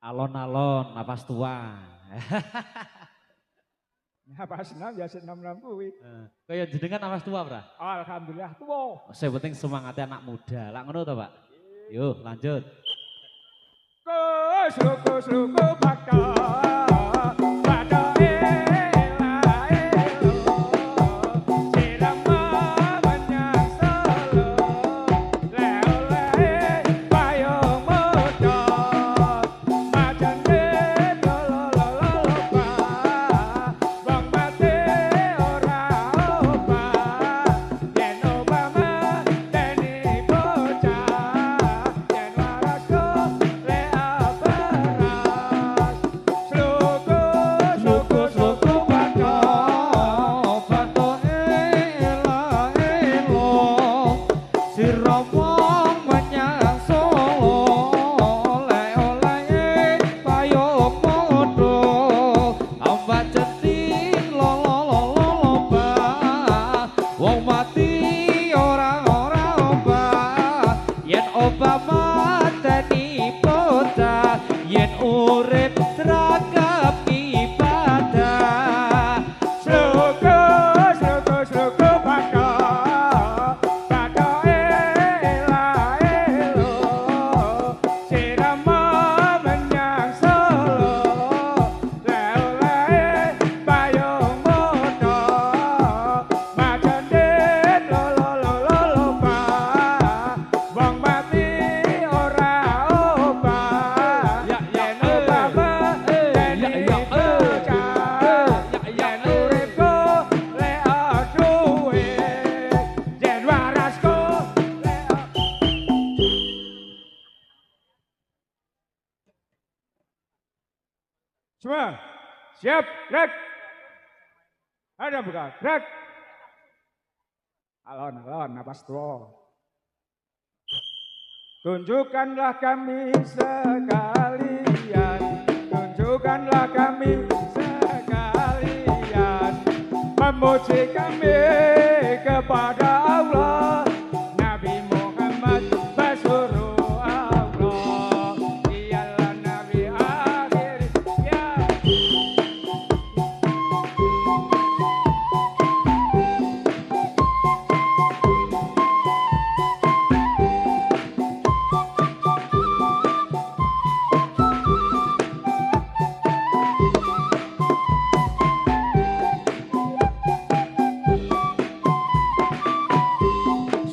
Alon-alon napas tua. Napas enam ya senam kuwi. Kaya jenengan napas tua, Bra? Alhamdulillah tua. Saya penting semangatnya anak muda. Lah ngono to, Pak? Yuk, lanjut. Kusluku bakal slow Siap, gerak. Ada buka, gerak. Alon, napas tua. Tunjukkanlah kami sekalian, tunjukkanlah kami sekalian, memuji kami kepada Allah, Nabi Muhammad Rasulullah, dialah Nabi akhir ya.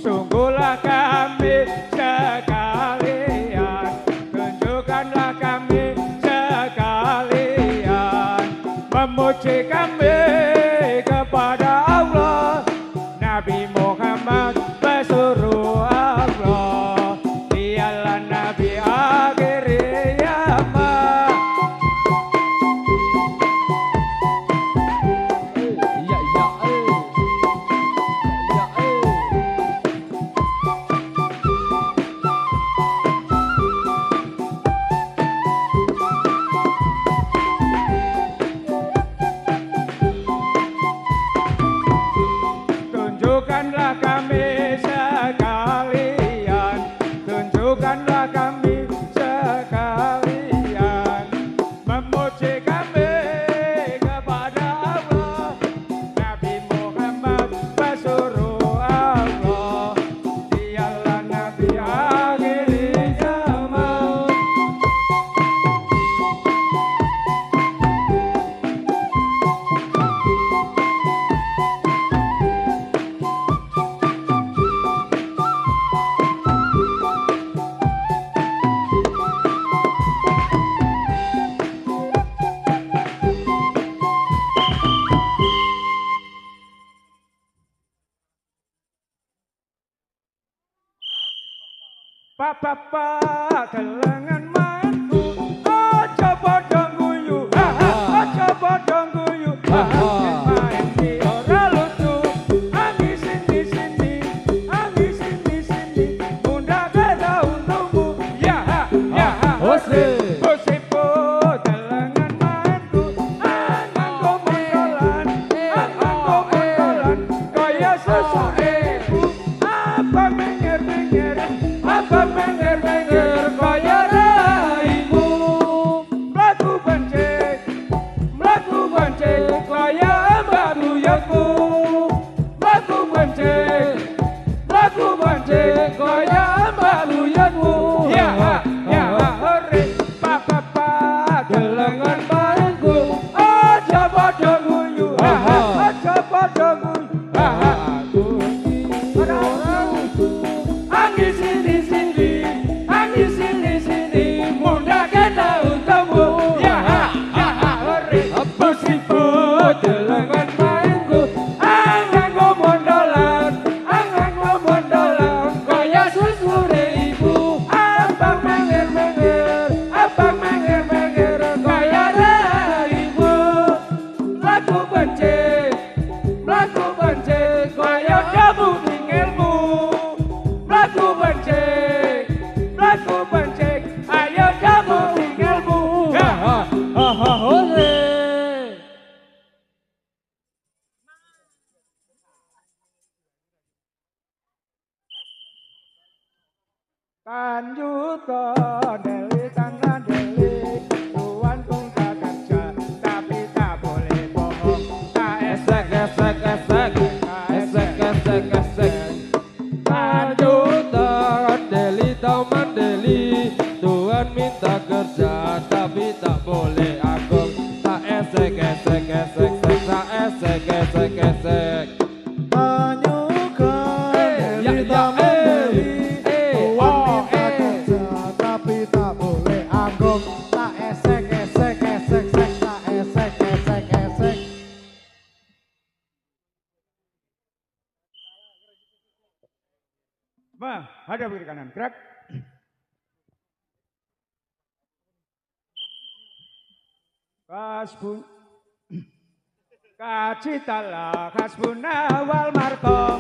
Sungguhlah kami sekalian, tunjukkanlah kami sekalian, memuji kami kepada Allah, Nabi Muhammad Rasulullah, dialah Nabi akhir zaman. Iya iya Tunjukkanlah kami sekalian, tunjukkanlah kami sekalian, memuji kami kepada Allah, Nabi Muhammad Rasulullah, dialah Nabi akhir zaman. Pak kelengan mainku, aja padha guyu, aja padha guyu, main di ora lucu, anggi sini, anggi sini, munda kata untukmu, ya, Hose. Hosipo kelengan mainku, anggo mondolan, kaya sesuatu, apa menger-menger, apa menger-menger kaya raimu, mlaku benceng kaya mbak buyutku, mlaku benceng kaya mbak buyutmu, ya hore, papa gelengan mainku, aja padha guyu, aja padha guyu, anggi sini, munda kena untukmu, ya hore, musibu delengan mainku, anggo mondolan, kaya susure ibu, apa menger-menger, kaya raimu, mlaku benceng, kaya jamu tinggalmu, mlaku benceng, ayo jamu tinggalmu. Hose. Tanjuto deli tangan deli, tuan pun tak kerja, tapi tak boleh bohong, tak esek. Tanjuta deli tau mandeli, Tuhan minta kerja tapi tak boleh agung, tak esek. Tanjukan deli taman deli, tuan minta kerja tapi tak boleh anggung, tak esek. Bang, hadap kiri kanan, gerak. Pas, Bu. Kacitala hasbuna wal markom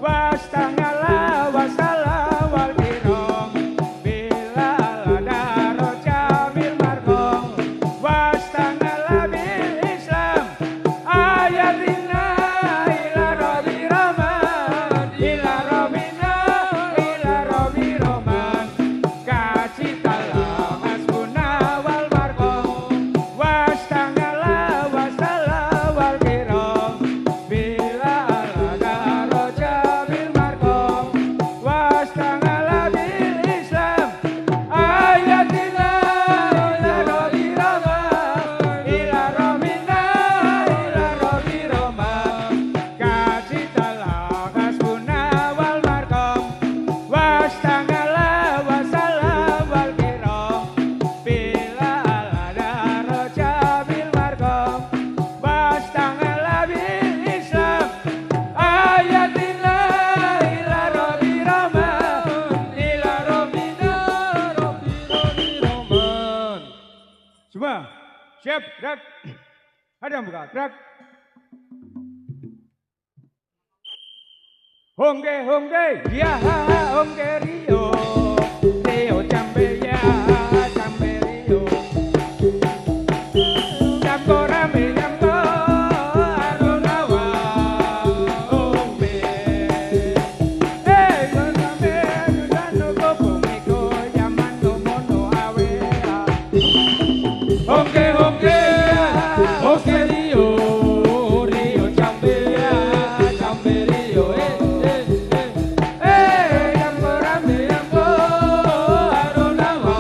wastangala wasala wal birong bila lada roja bil markom wastangala bil islam ayatina ila robi roman ila robina ila robi roman kacitala hasbuna wal markom wastangala wasala wal birong bila lada roja bil markom wastangala bil islam ayatina ila robi roman ila robina ila robi roman kacitala hasbuna wal markom wastangala wasala wal birong bila lada roja bil markom wastangala bil islam ayatina ila robi roman ila robina robi roman. Semua siap, gerak. Ada yang buka, gerak. Hongge, hongge, ya hongge Rio, Rio jambe ya jambe Rio. Jambo rame jambo arunawa, hongge. Goname dano kopomiko yamano mono awea. Hongge, hongge, hongge Rio, Rio jambe ya jambe Rio. Jambo rame jambo arunawa.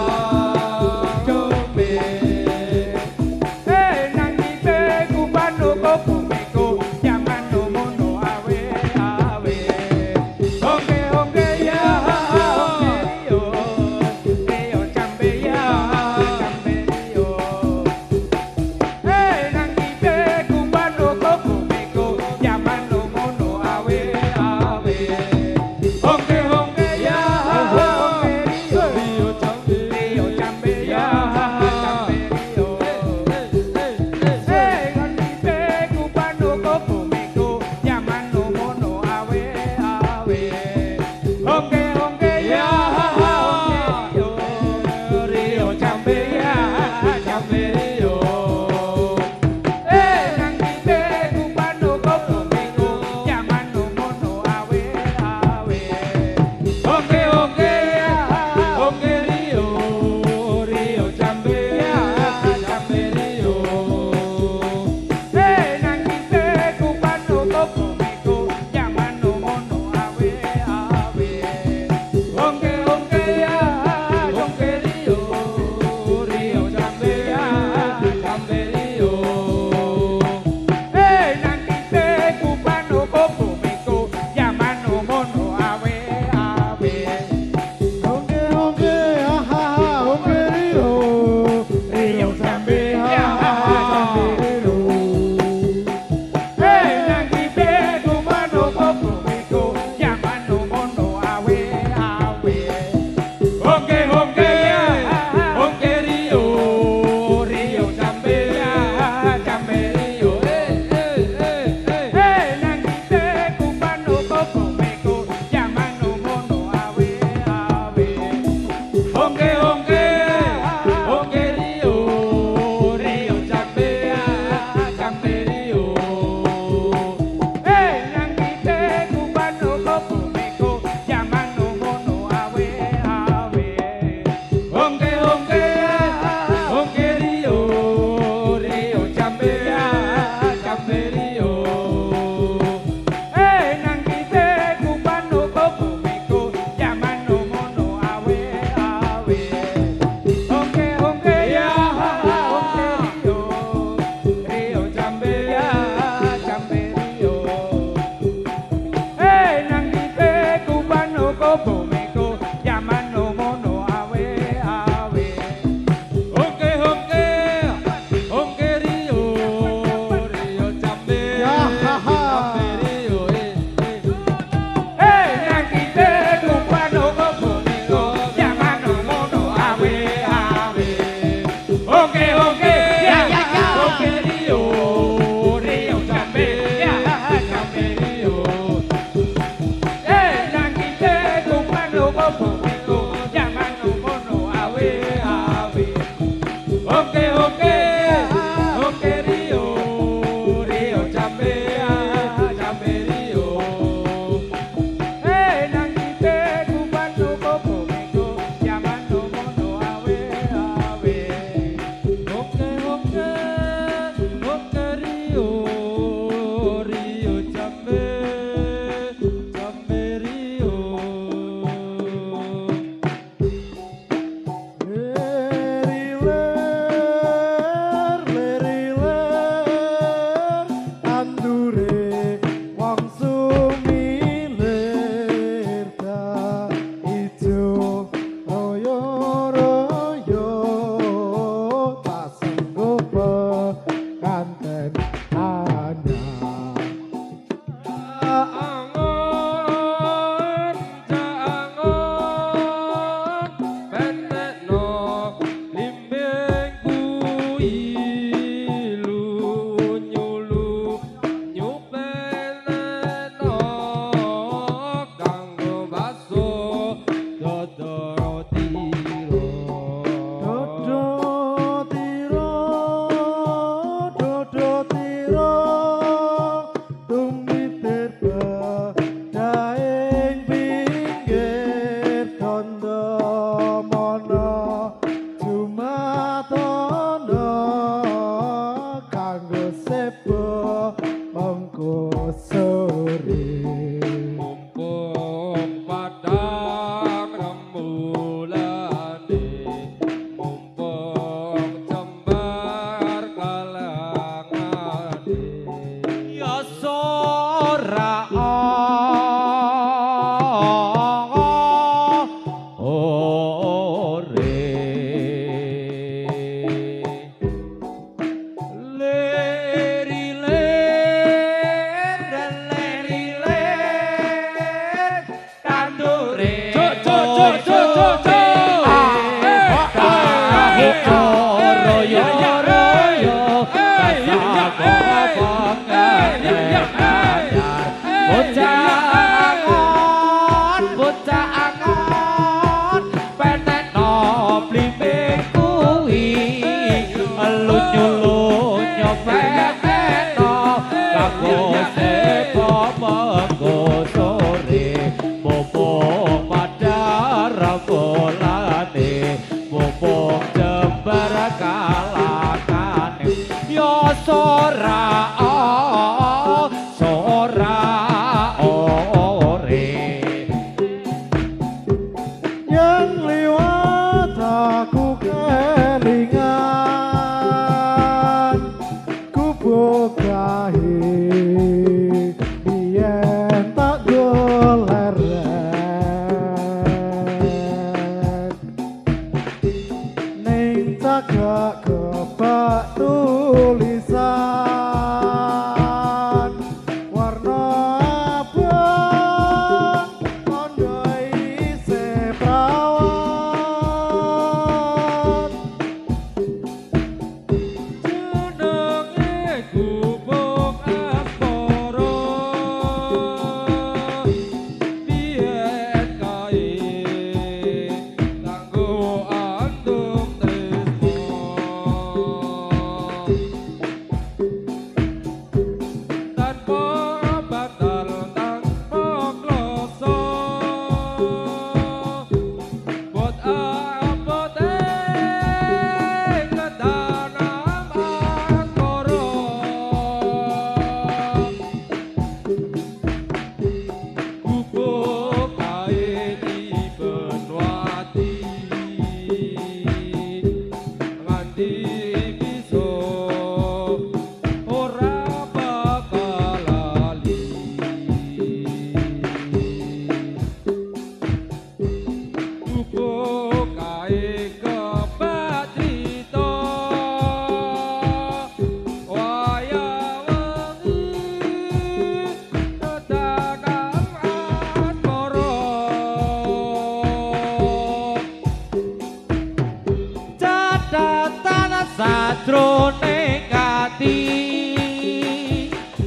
Sajroning ati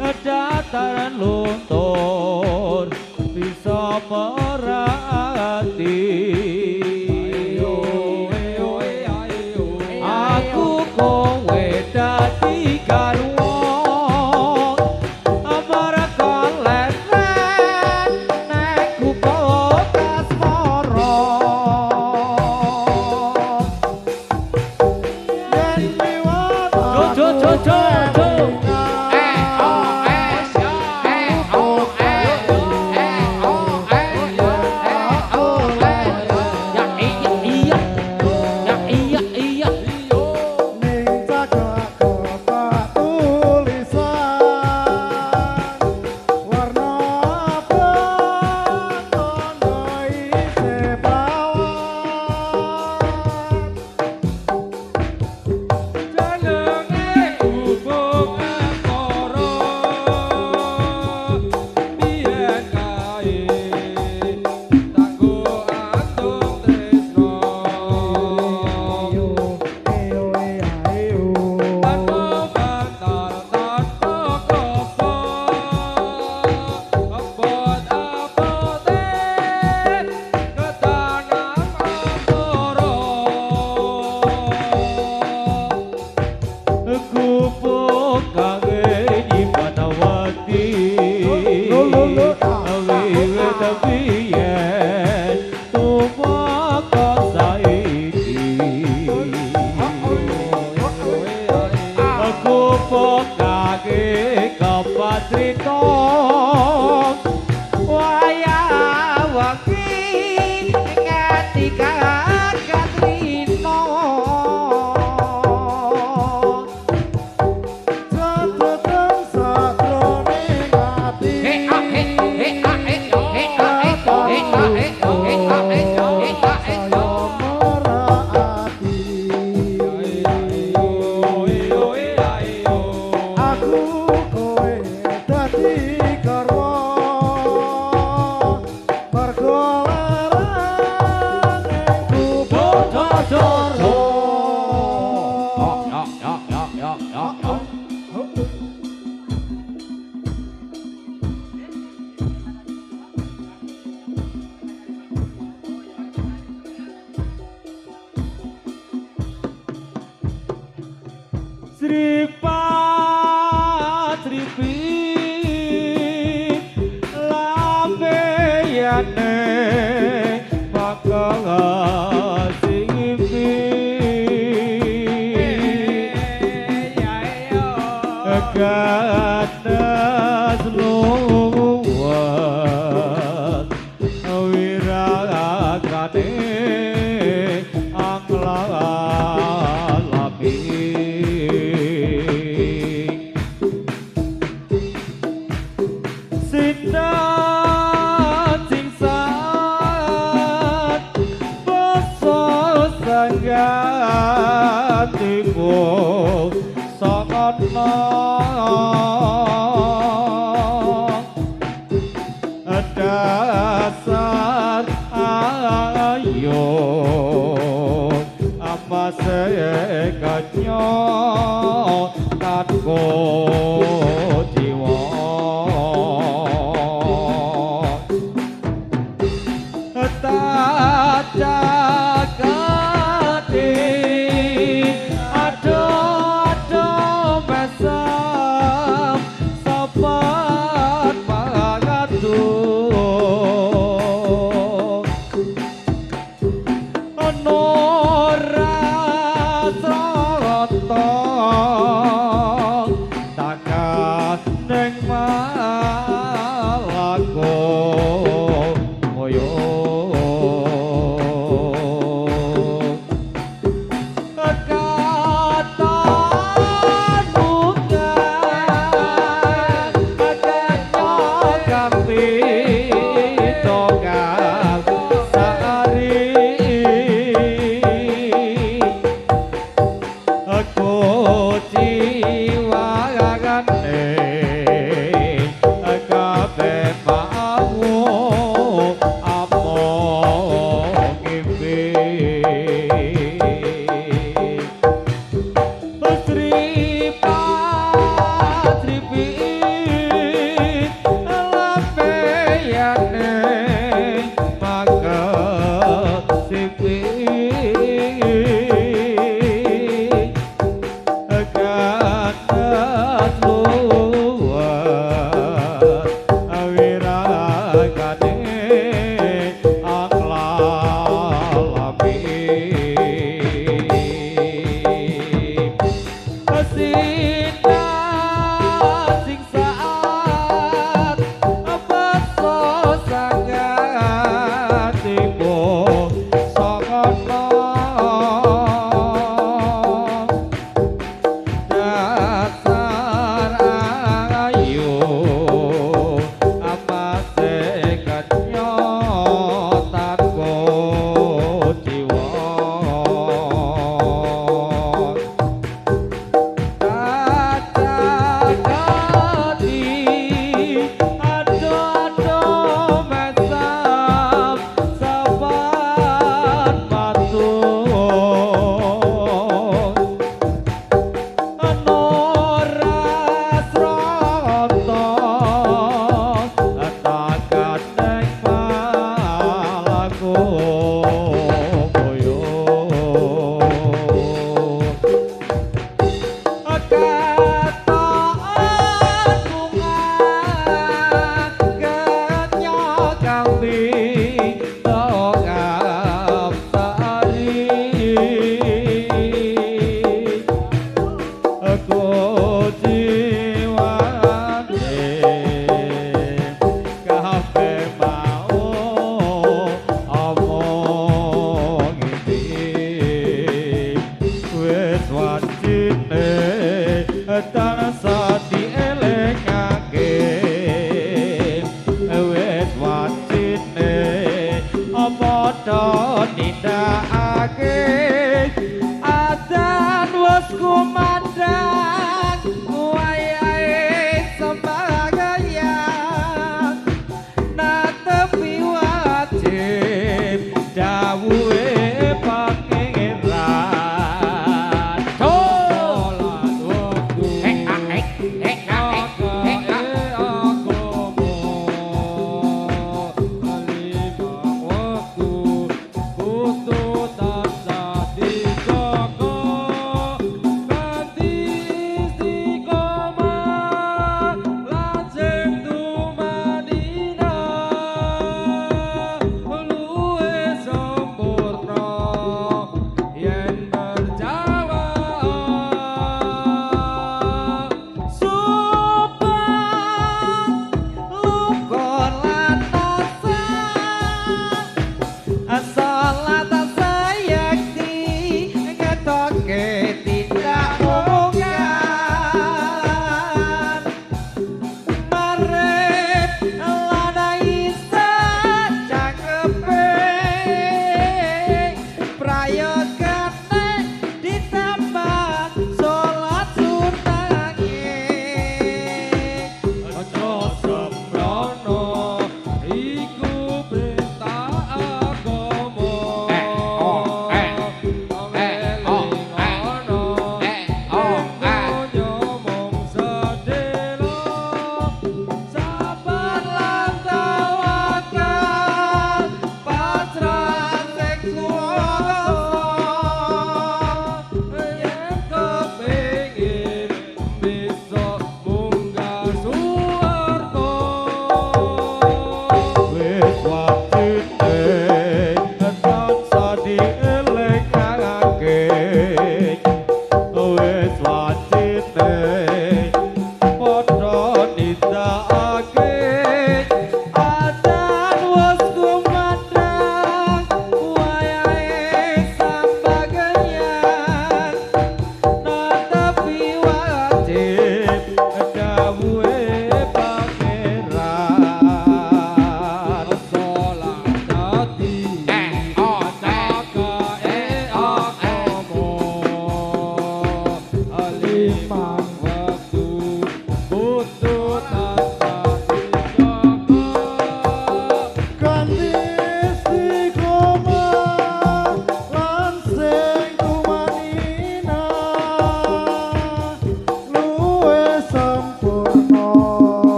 dataran luntur bisa merati aku kowe dadi garwa amarga leren nek kupo kasmara dasar ayo apa sekatnya tatko jiwa tak jagati aduh mesa malaku moyo aku jiwa gane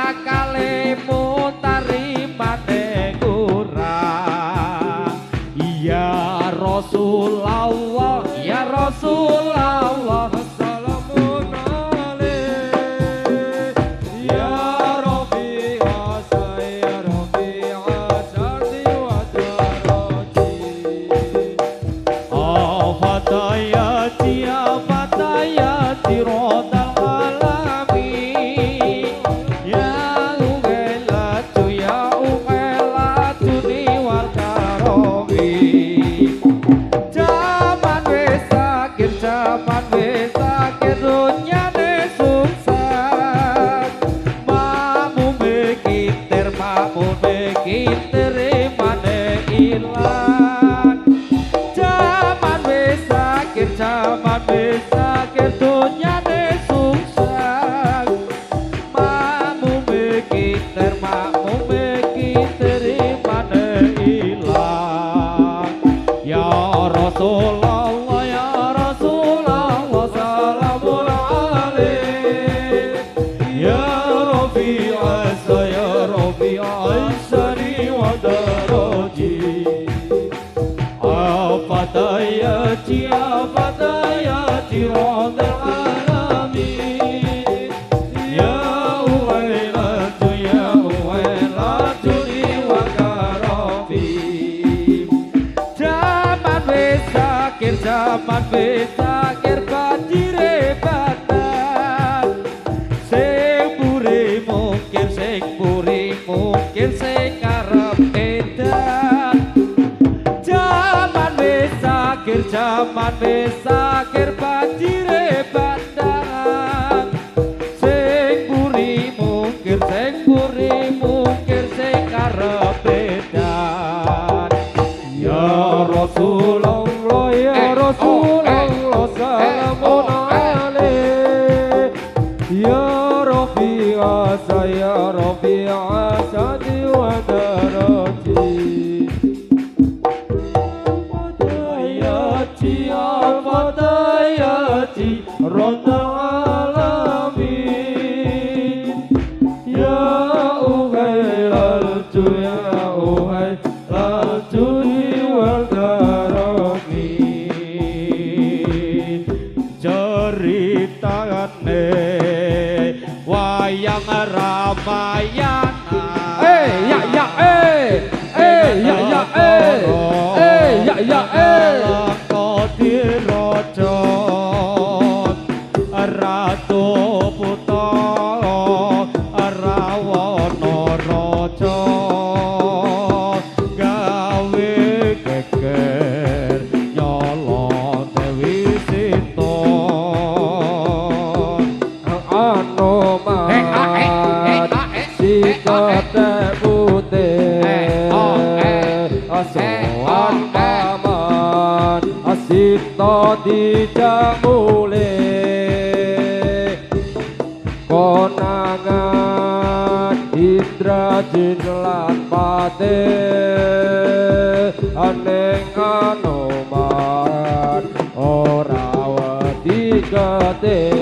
Akale mutari mate kurang meki terimane ilang jaman wis akhir dunyane sungsang makmu meki terimane ilang ya Rasulullah ya Rasulullah salamun alaik ya Rafi'as ya Rafi'as sani wa daraji afatayati radal alamin ya uwailatu li wa karafi zaman wis akhir banjire badan sing puri mungkin sing karep edan zaman wis akhir banjire badan sing puri mungkin sing karep edan ya Rasulullah ya Rasulullah salamun alaik ya Rafi'as ya Rafi'as sani wa daraji fatayati radal alamin ya uhailatu wal daramin ceritane wayang Ramayana Kodiraja Ratu Buta Rawana Raja gawe geger nyolong Dewi Sita Anoman sikate putih asoan paman asita dijamule konangan Indrajin lan Pate aneng Anoman ora wedi getih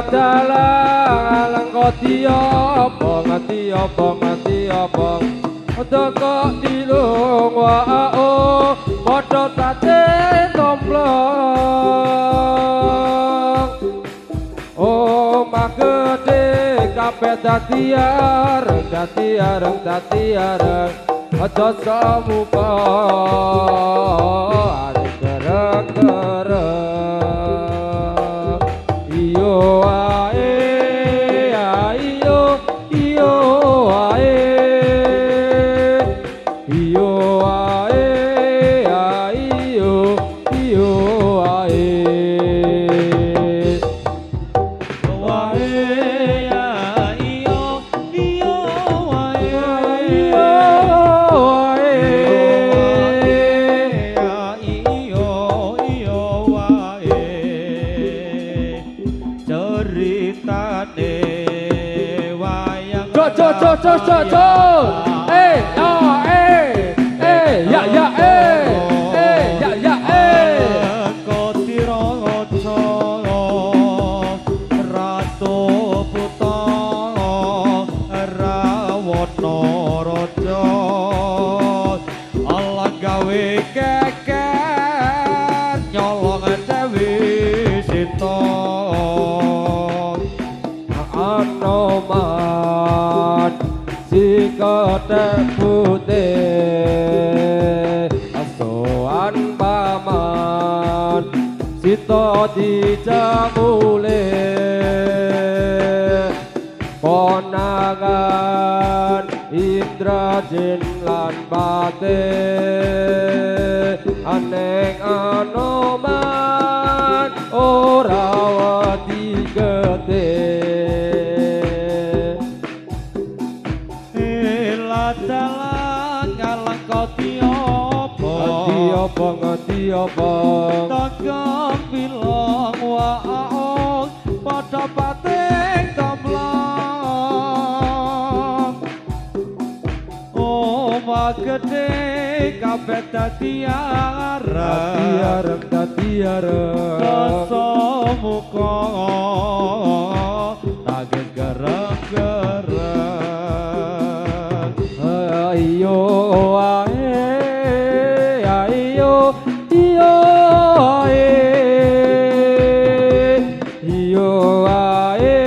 dalang kok tiapa Doko dilung wa'o Podo tate tomplong Omah gede kabeh dadi areng Aja samuka areng gereng-gereng Iyo ae Kotek putih asoan paman sita dijamule konangan Indrajin lan Pate aneng Anoman ora wedi getih ngerti apa takam bilang waong padha pating tomlong omah gedhe kabeh dadi arep dadi arep rasa muka tagih gereng-gereng ayo ae ayo iyo ae iyo ae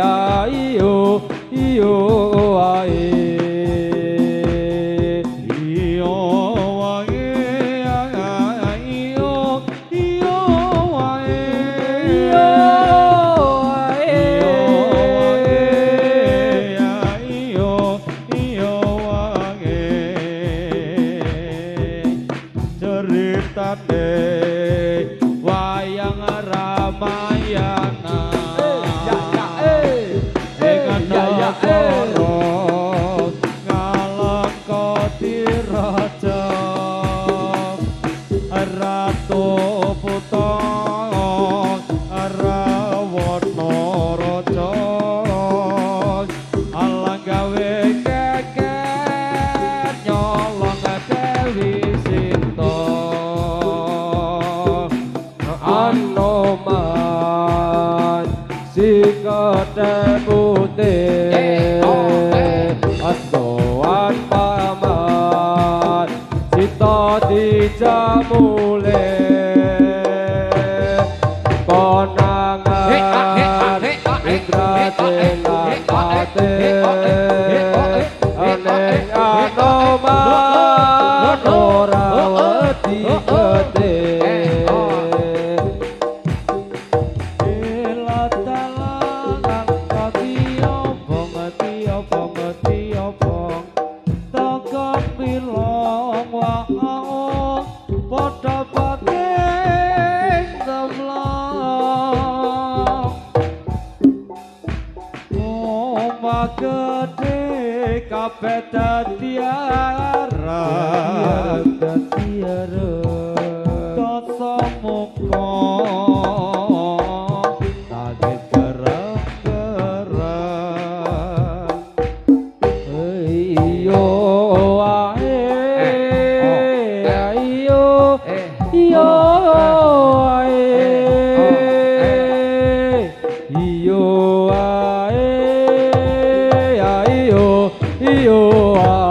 ayo iyo ae iyo wae iyo iyo wae iyo iyo wae ceritane wayang Ramayana ngalengkoti raja ratu putra Rawana raja alang gawe keker nyolong Dewi Sinta Anoman si kete putih asoan paman cita dijamule konangan Indrajena pate aneng Anoman ora wedi gede Gede kabeh dadi arep dadi arep dosa muka tagih gereng-gereng iyo ae ayo iyo ae iyo ae ayo iyo ae